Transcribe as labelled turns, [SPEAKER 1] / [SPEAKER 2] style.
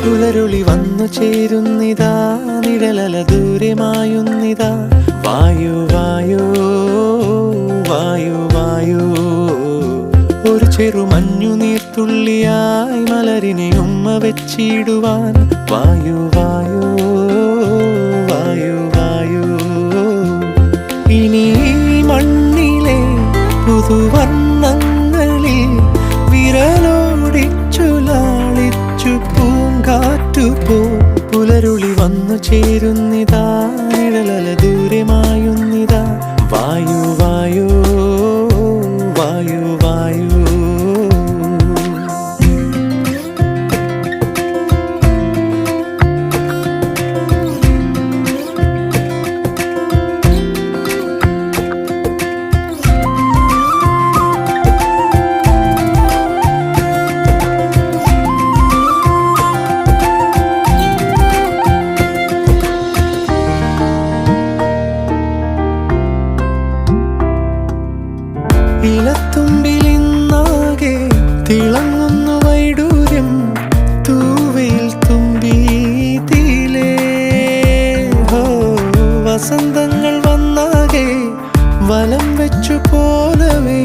[SPEAKER 1] പുലരുളി വന്നു ചേരുന്നിതാ, നിഴലല ദൂരെ മായുന്നിതാ. വായു വായു വായു വായു, ഒരു ചെറു മഞ്ഞു നീർത്തുള്ളിയായി മലരിനെ ഉമ്മ വെച്ചിടുവാൻ. വായു വായു വായു വായു, ഇനി മണ്ണിലെ പുതുവർണ്ണങ്ങളിൽ വിരലോടിച്ചു ലാളിച്ചു പൂങ്കാറ്റുപോ. പുലരുളി വന്നു ചേരുന്നിതാ, നിഴലല ദൂരെ മായുന്നിതാ. വായു വായു വായു വായു. ഇലത്തുമ്പിലിന്നാകെ തിളങ്ങുന്നു വൈഡൂര്യം, തൂവയിൽ തുമ്പീതിലേ. വസന്തങ്ങൾ വന്നാകെ വലം വെച്ചു പോലവേ